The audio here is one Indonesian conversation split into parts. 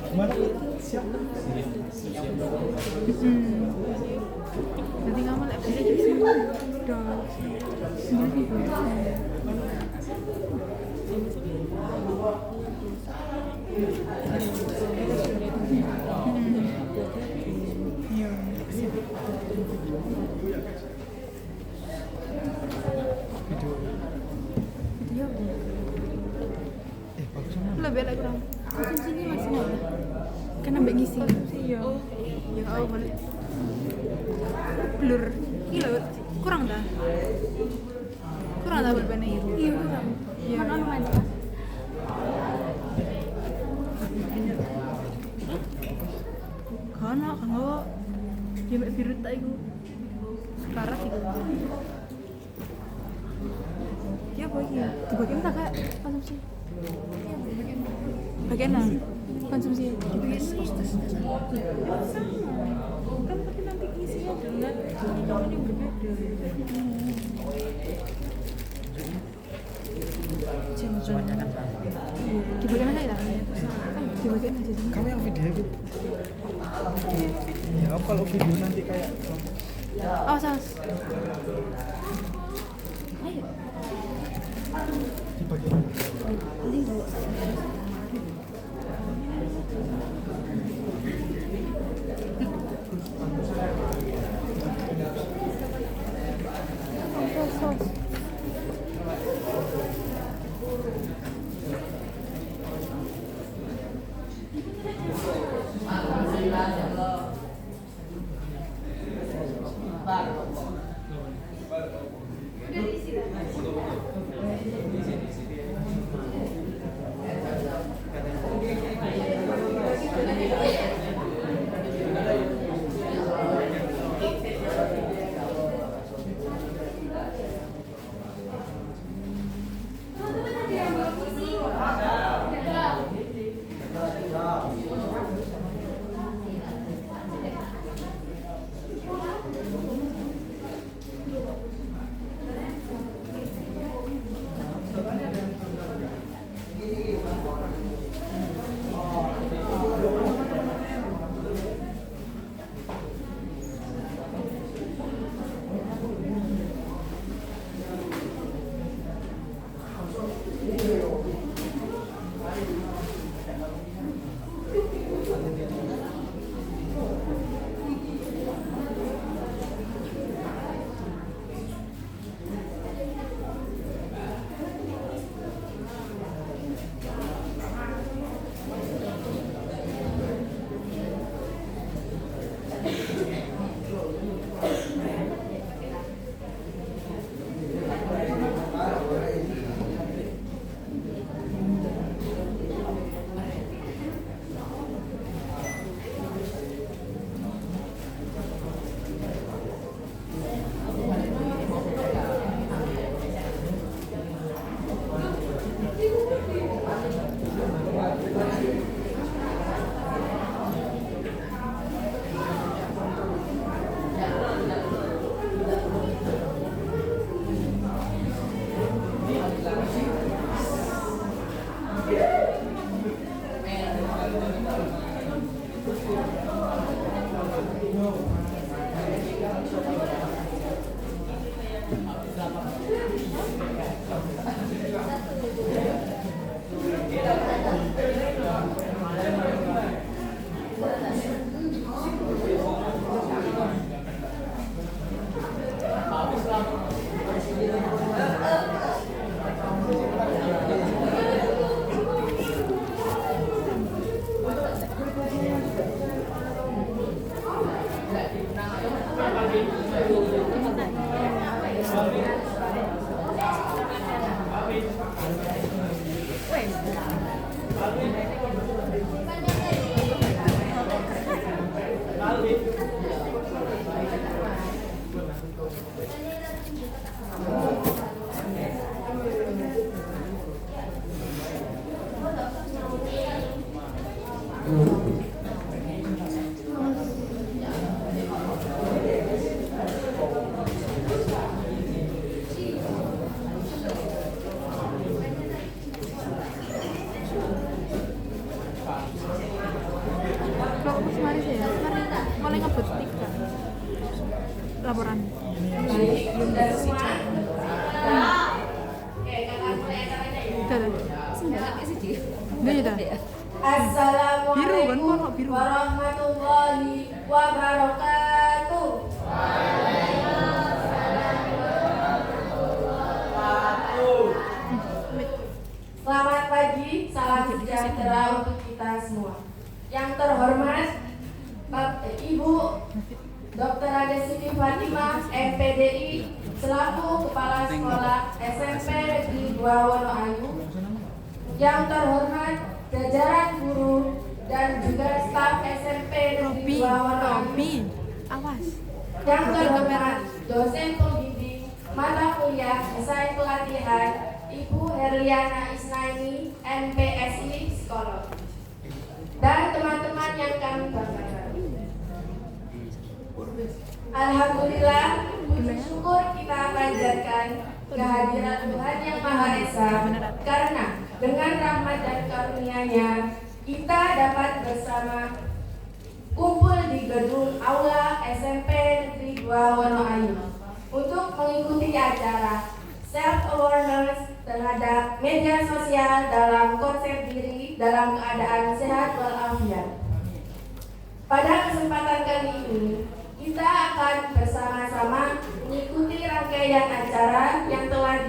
Gimana? Siap? Nanti kamu lihat bisa jadi dong. Iya. Video. Bagus sama. Lebih lagi kurang. Konsumsi sini masih ada. Karena mbak ngisi. Iya. Ya kau boleh. Blur. Iya kurang dah. Kurang dah berbeda itu. Iya kurang. Iya. Mana orang aja. Karena kan lo dia mbak biru tak itu. Sekarang itu. Dia boleh. Bagian tak kayak konsumsi. Bagian mana? Konsumsi hostes sama kan tapi nanti isinya dengan yang berbeda di bagian mana ya? Di bagian aja Kamu yang video itu? Ya kalau video nanti kayak oh sas ayo di bagian ini bawa sos. Kalau aku kemarin sih ya, kemarin paling ngebut 3 laporan. Assalamualaikum warahmatullahi wabarakatuh. Selamat pagi, salam sejahtera untuk kita semua. Yang terhormat Ibu Dr. Ade Siti Fatimah, MPDI, selaku Kepala Sekolah SMP Negeri 2 Wonoayu. Yang terhormat jajaran guru dan juga staf SMP Negeri 2 Wonoayu. Awas. Yang terhormat dosen pembimbing mata kuliah esai pelatihan Ibu Herliana Isnaini, MPSI Psikolog. Dan teman-teman yang kami banggakan. Alhamdulillah, puji syukur kita panjatkan kehadiran Tuhan Yang Maha Esa, karena dengan rahmat dan karunia-Nya kita dapat bersama kumpul di gedung Aula SMP Negeri 2 Wonoayu untuk mengikuti acara self-awareness terhadap media sosial dalam konsep diri dalam keadaan sehat walafiat. Pada kesempatan kali ini, kita akan bersama-sama mengikuti rangkaian acara yang telah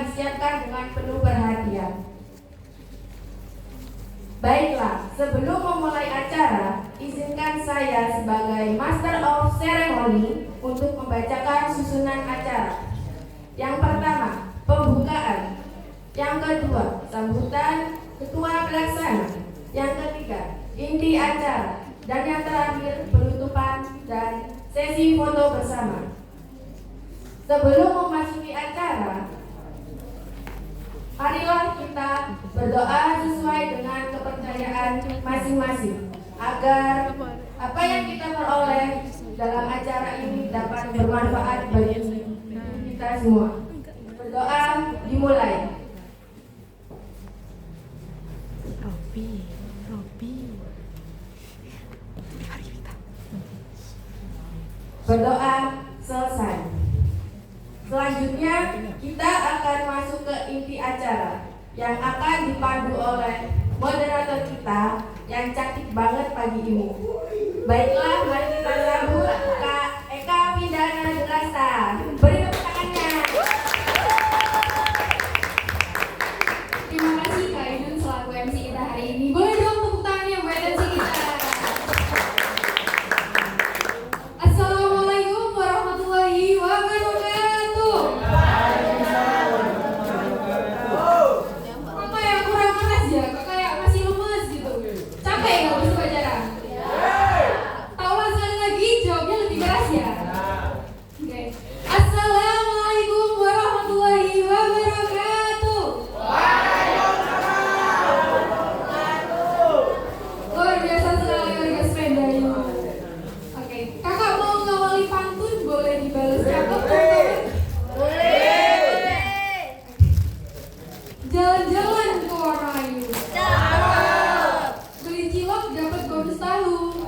disiapkan dengan penuh perhatian. Baiklah, sebelum memulai acara, izinkan saya sebagai Master of Ceremony untuk membacakan susunan acara. Yang pertama, pembukaan. Yang kedua, sambutan ketua pelaksana. Yang ketiga, inti acara. Dan yang terakhir, penutupan dan sesi foto bersama. Sebelum memasuki acara, marilah kita berdoa sesuai dengan kepercayaan masing-masing, agar apa yang kita peroleh dalam acara ini dapat bermanfaat bagi kita semua. Berdoa dimulai. Robi. Berdoa selesai. Selanjutnya kita akan masuk ke inti acara yang akan dipandu oleh moderator kita yang cantik banget pagi ini. Baiklah, mari kita sambut Kak Eka Pidana Delasta. Beri tepuk tangannya. Terima kasih Kak Idun selaku MC kita hari ini. Boleh dong tepuk tangannya buat MC kita. Assalamualaikum warahmatullahi wabarakatuh. Kok kayak kurang keras ya? Kok kayak masih lemes gitu? Capek nggak bisa bicara? Tahu sekali lagi jawabnya lebih keras ya? Oke. Assalamualaikum warahmatullahi wabarakatuh. Luar biasa sekali warga Sependayu. Oke, kakak mau ngawali pantun boleh dibalas cakep teman-teman? Jalan-jalan ke Wonoayu. Beli cilok dapat bonus tahu.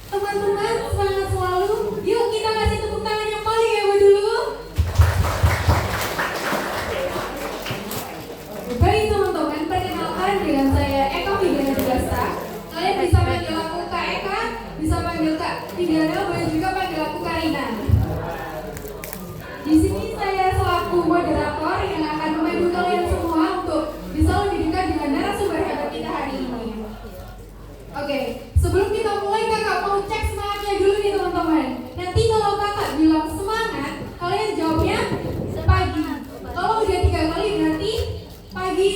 Teman-teman semangat selalu. Yuk kita kasih tepuk tangan yang paling heboh dulu. Baik teman-teman, perkenalkan dengan saya Eka Pidana Delasta. Kalian bisa panggil aku Kak Eka, bisa panggil Kak Pidana, boleh juga panggil aku Karina. Di sini saya selaku moderator yang akan memandu kalian semua untuk bisa lebih dekat dengan narasumber hebat kita hari ini. Oke, sebelum kita mulai kakak mau cek semangatnya dulu nih teman-teman. Nanti kalau kakak bilang semangat, kalian jawabnya pagi. Kalau udah 3 kali berarti pagi.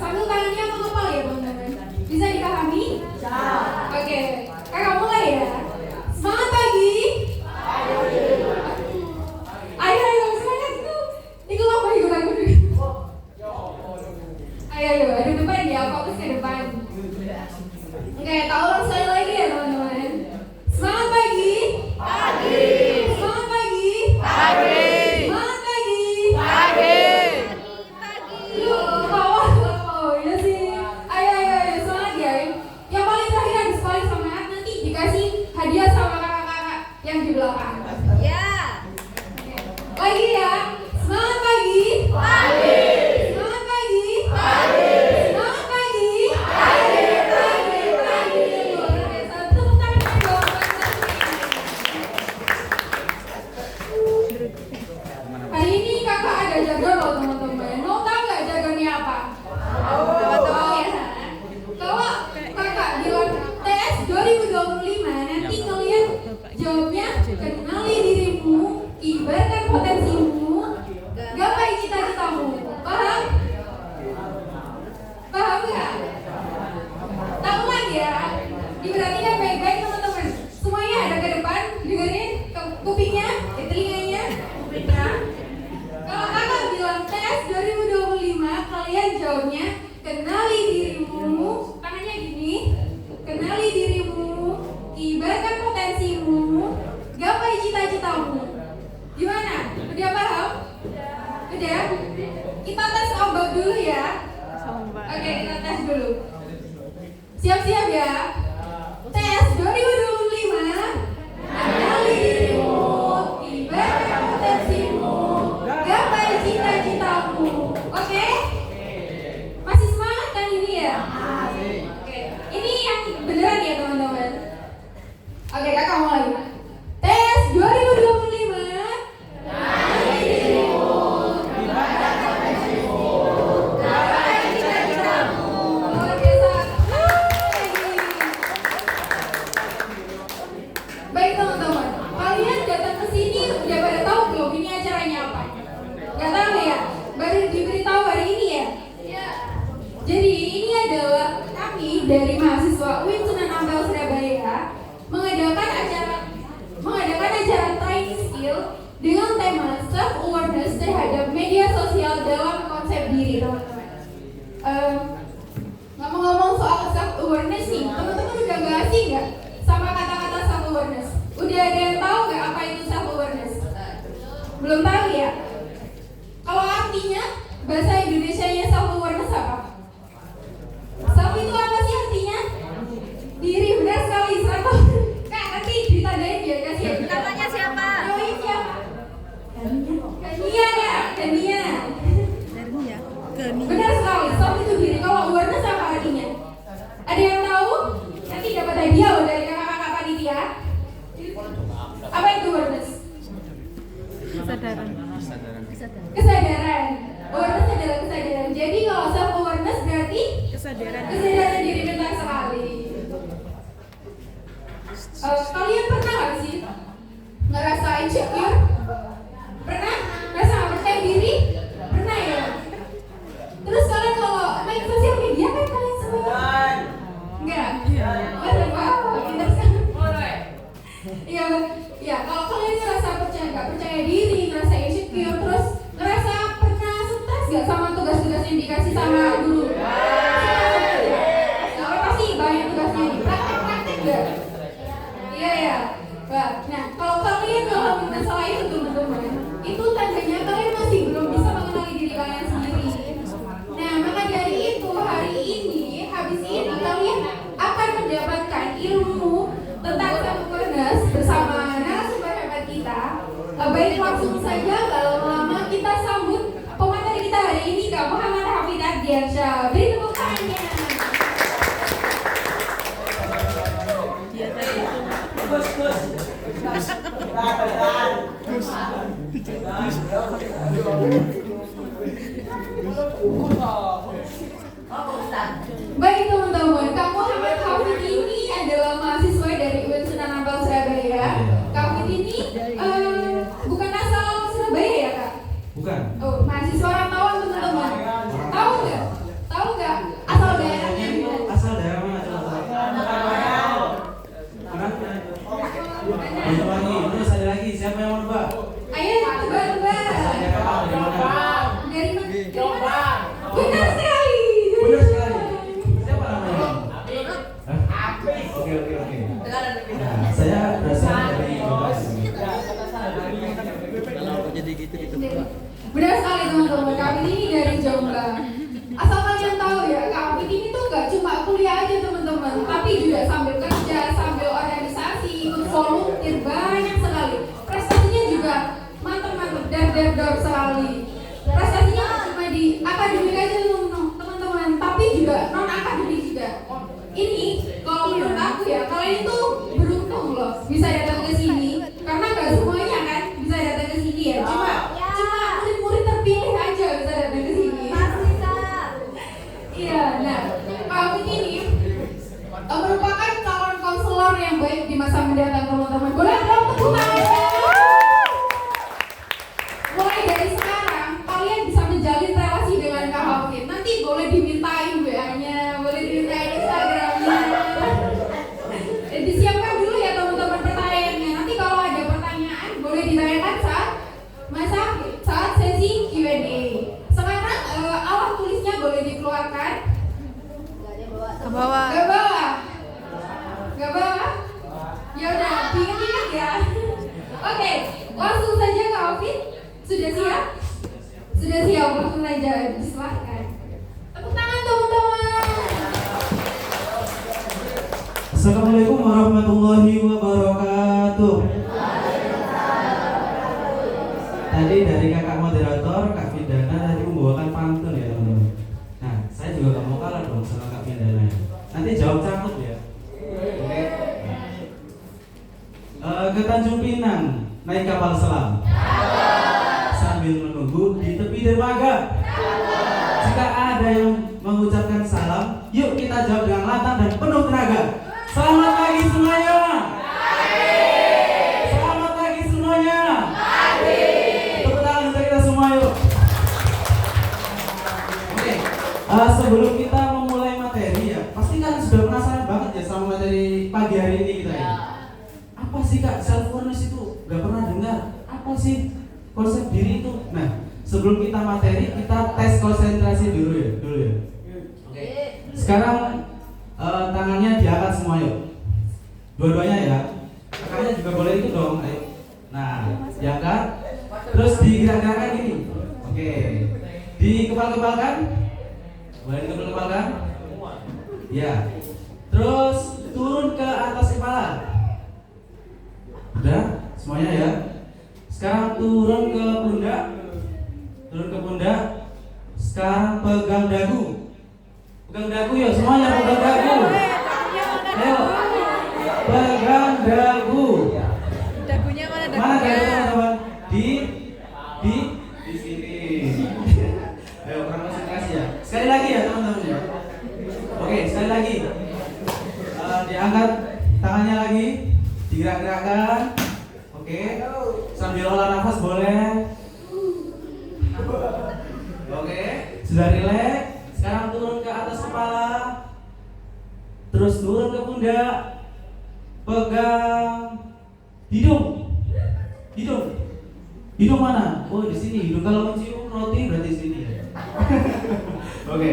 Sambil tangannya mengepal ya teman-teman. Bisa dipahami? Oke, kakak mulai ya. Semangat pagi. yang di belakang. Ya. Lagi ya, semangat pagi. Pagi. Semangat pagi. Pagi. Semangat pagi. Pagi. Pagi. Pagi. Luar biasa. Tepuk tangan dong. Hari ini kakak ada jargon loh teman-teman. Mau tahu nggak jargonnya apa? Oh ya. Kalau kakak bilang tes 2025 nanti kalian jawabnya kenali dirimu, kibarkan potensimu, gapai cita-citamu. Paham? Paham nggak? Tak ulang ya. Diperhatikan baik-baik teman-teman. Semuanya ada ke depan, dengerin kupingnya, telinganya. Kalau kakak bilang tes 2025, kalian jawabnya kenali dirimu, tangannya gini, kenali dirimu, kibarkan potensimu, gapai cita-citamu. Gimana? Udah paham? Udah? Kita tes ombak dulu ya. Oke, kita tes dulu. Siap-siap ya. Tes 2025. Kenali dirimu, kibarkan potensimu, gapai cita-citamu. Oke? Masih semangat kan ini ya? Oke. Ini yang beneran ya teman-teman. Oke, kakak mulai. Tes 2025. Kenali dirimu, kibarkan potensimu, gapai cita-citamu. Luar biasa. Baik teman-teman, kalian datang ke sini udah pada tahu belum ini acaranya apa? Gak tahu ya? Baru diberitahu hari ini ya? Jadi ini adalah kami dari mahasiswa UIN Sunan Ampel Surabaya mengadakan acara training skill dengan tema self awareness terhadap media sosial dalam konsep diri teman-teman. Ngomong-ngomong soal self awareness nih, teman-teman udah gak asing nggak sama kata-kata self awareness? Udah ada yang tahu nggak apa itu self awareness? Belum tahu ya? Kalau artinya bahasa Indonesianya self awareness apa? Self itu apa sih artinya? Diri, benar sekali. Kak, nanti ditandain ya, kasih. Namanya siapa? Namanya siapa? Kania ya, Kania. Dari ya. Geni. Benar sekali, self itu diri. Kalau awareness apa artinya? Ada yang tahu? Nanti dapat hadiah loh dari kakak-kakak panitia. Apa itu awareness? Kesadaran. Kesadaran. Awareness adalah kesadaran. Jadi kalau self awareness berarti Kesadaran. kesadaran diri, benar sekali. Kalian pernah nggak sih ngerasa insecure? Pernah? Ngerasa nggak percaya diri? Pernah ya? Terus kalian kalau main sosial media kan kalian semua? Enggak? Wah, pintar sekali. Iya, ya kalau kalian ngerasa nggak percaya diri, ngerasa insecure, terus ngerasa pernah stres nggak sama tugas-tugas yang dikasih sama guru? Kalau pasti banyak tugasnya di praktek nggak? Iya ya. Nah, kalau kalian ngalamin masalah itu teman-teman, itu tandanya kalian masih belum bisa mengenali diri kalian sendiri. Nah, maka dari itu hari ini, habis ini kalian akan mendapatkan ilmu tentang self-awareness bersama narasumber hebat kita. Baik langsung saja, gak lama-lama kita sambut pemateri kita hari ini, Kak Muhammad Hafid Ardiansyah. Beri tepuk tangannya. Dia tadi itu. Baik teman-teman, Kak Muhammad Hafid ini adalah mahasiswa dari UIN Sunan Ampel Surabaya. Kak Hafid ini bukan asal Surabaya ya Kak? Bukan. Oh, mahasiswa rantauan teman-teman. Tahu nggak? Tahu nggak asal daerahnya di mana? Asal daerah mana Banyuwangi. Terus ada lagi, siapa yang mau nebak? Ayo tebak-tebak. Dari mana? Benar sekali. Benar sekali. Siapa namanya? Hah? Oke. Nah, saya berasal dari Benar sekali teman-teman, kami ini dari Jombang. Asal kalian tahu ya, kami ini tuh gak cuma kuliah aja teman-teman, tapi juga sambil kerja, sambil organisasi, ikut volunteer, banyak gedor sekali. Prestasinya nggak cuma di akademik aja teman-teman, tapi juga non akademik juga. Ini kalau menurut aku ya, kalian itu beruntung loh bisa datang ke sini, karena nggak semuanya kan bisa datang ke sini ya. Cuma murid-murid terpilih aja bisa datang ke sini. Iya, nah kalau begini merupakan calon konselor yang baik di masa mendatang teman-teman. Boleh dong tepuk tangan. Mulai dari sekarang kalian bisa menjalin relasi dengan Kak Hafid. Nanti boleh dimintain WA-nya, boleh dimintain Instagram-nya. Disiapkan dulu ya teman-teman pertanyaannya. Nanti kalau ada pertanyaan boleh ditanyakan saat sesi Q&A. Sekarang alat tulisnya boleh dikeluarkan. Ke bawah. Gak bawa? Ya udah, diingat ya. Oke, langsung saja Kak Hafid. Sudah siap? Sudah siap, langsung saja disilahkan. Tepuk tangan teman-teman. Assalamualaikum warahmatullahi wabarakatuh. Tadi dari kakak moderator, Kak Vindana tadi membawakan pantun ya teman-teman. Nah, saya juga gak mau kalah dong sama Kak Vindana. Nanti jawab cakep ya. Oke. Ke Tanjung Pinang naik kapal selam. Sambil menunggu di tepi dermaga. Jika ada yang mengucapkan salam, yuk kita jawab dengan lantang dan penuh tenaga. Selamat pagi semuanya. Selamat pagi semuanya. Tepuk tangan untuk kita semua yuk. Oke. Sebelum kita memulai materi ya, pasti kalian sudah penasaran banget ya sama materi pagi hari ini kita ya. Apa sih Kak self awareness itu? Gak pernah dengar. Apa sih konsep diri itu? Nah, sebelum kita materi, kita tes konsentrasi dulu ya. Oke. Sekarang tangannya diangkat semua yuk. Dua-duanya ya. Kakaknya juga boleh ikut dong. Ayo. Nah, diangkat. Terus digerak-gerakkan gini. Oke. Dikepal-kepalkan. Boleh dikepal-kepalkan? Ya. Terus turun ke atas kepala. Udah? Semuanya ya. Sekarang turun ke pundak. Sekarang pegang dagu. Pegang dagu ya, semuanya pegang dagu. Ayo. Pegang dagu. Dagunya mana dagunya? Mana dagu teman-teman? Di sini. Ayo kurang konsentrasi ya. Sekali lagi ya teman-teman ya. Oke, sekali lagi. Diangkat tangannya lagi, digerak-gerakkan. Oke. Sambil olah nafas boleh. Oke, sudah rileks. Sekarang turun ke atas kepala. Terus turun ke pundak. Pegang hidung. Hidung mana? Oh, di sini. Hidung kalau mencium roti berarti di sini ya. Oke.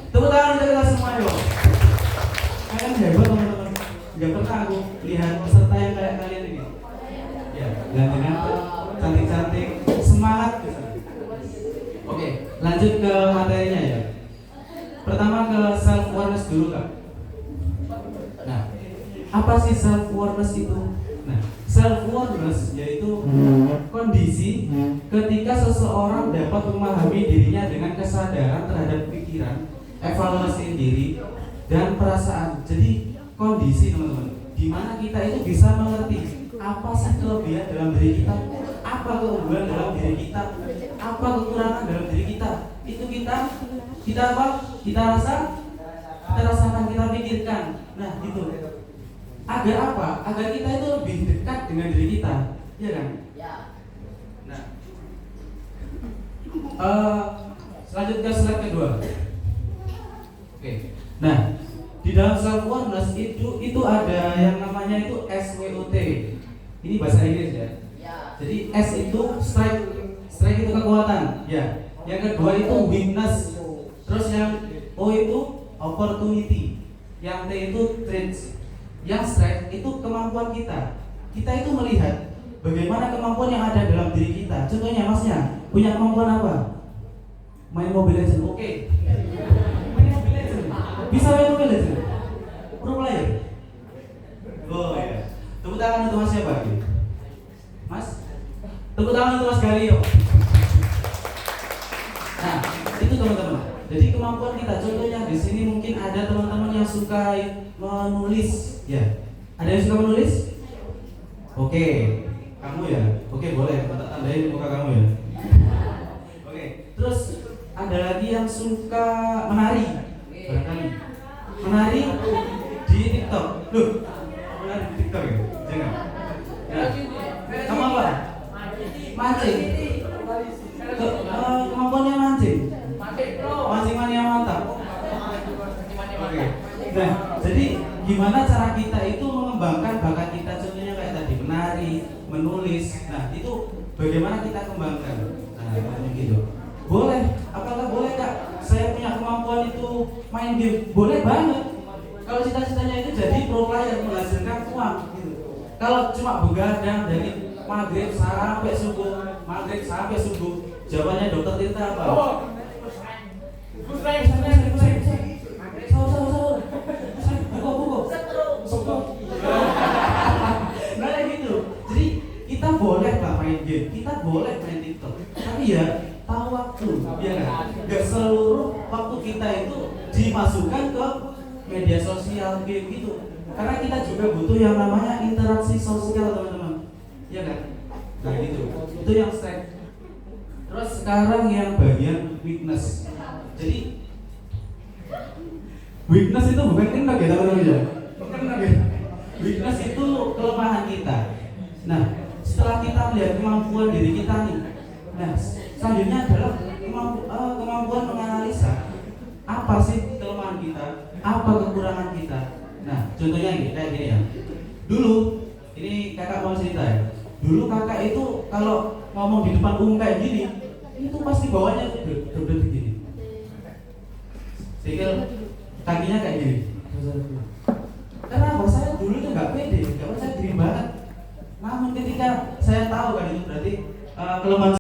Tepuk tangan untuk kita semua yuk. Kalian hebat teman-teman. Gak pernah aku lihat peserta yang kayak kalian ini. Ya, ganteng-ganteng, cantik-cantik, semangat. Oke, lanjut ke materinya ya. Pertama ke self awareness dulu Kak. Nah, apa sih self awareness itu? Nah, self awareness yaitu kondisi ketika seseorang dapat memahami dirinya dengan kesadaran terhadap pikiran, evaluasi diri dan perasaan. Jadi kondisi teman-teman, di mana kita itu bisa mengerti apa sih kelebihan dalam diri kita, apa keunggulan dalam diri kita, apa kekurangan dalam diri kita. Itu kita apa? Kita rasakan, kita pikirkan. Nah, gitu. Agar apa? Agar kita itu lebih dekat dengan diri kita, ya kan? Nah, selanjutnya slide kedua. Oke. Nah, di dalam self awareness itu ada yang namanya itu SWOT. Ini bahasa Inggris ya. Jadi S itu strength itu kekuatan, ya. Yang kedua itu weakness. Terus yang O itu opportunity. Yang T itu traits. Yang strength itu kemampuan kita. Kita itu melihat bagaimana kemampuan yang ada dalam diri kita. Contohnya Masnya punya kemampuan apa? Main Mobile Legends. Oke. Main Mobile Legends. Bisa main Mobile Legends. Pro player. Oh ya. Tepuk tangan untuk Mas siapa? Mas. Tepuk tangan untuk Mas Galio. teman-teman. Jadi kemampuan kita, contohnya di sini mungkin ada teman-teman yang suka menulis, ya. Ada yang suka menulis? Oke, kamu ya. Oke, boleh. Tak tandain muka kamu ya. Oke, terus ada lagi yang suka menari, barangkali. Menari di TikTok. Loh, menari di TikTok ya? Jangan. Ya. Kamu apa? Mancing. Kemampuannya mancing. Mancing mania mantap. Oke. Nah, jadi gimana cara kita itu mengembangkan bakat kita? Contohnya kayak tadi menari, menulis. Nah, itu bagaimana kita kembangkan? Nah, gitu. Boleh. Apakah boleh Kak? Saya punya kemampuan itu main game. Boleh banget. Kalau cita-citanya itu jadi pro player, menghasilkan uang gitu. Kalau cuma begadang dari maghrib sampai subuh, jawabannya dokter Tirta apa? Nah gitu. Jadi kita boleh lah main game, kita boleh main TikTok, tapi ya tahu waktu, ya kan? Gak seluruh waktu kita itu dimasukkan ke media sosial game gitu. Karena kita juga butuh yang namanya interaksi sosial teman-teman, ya kan? Nah gitu. Itu yang strength. Terus sekarang yang bagian weakness. Jadi weakness itu bukan kena ya teman-teman ya. Weakness itu kelemahan kita. Nah, setelah kita melihat kemampuan diri kita nih, nah selanjutnya adalah kemampuan menganalisa apa sih kelemahan kita, apa kekurangan kita. Nah, contohnya kayak gini ya. Dulu, ini kakak mau cerita ya. Dulu kakak itu kalau ngomong di depan umum kayak gini, itu pasti bawahnya duduk begini. Sehingga kakinya kayak gini. Kenapa? Saya dulu tuh nggak pede, nggak percaya diri banget. Namun ketika saya tahu kan itu berarti kelemahan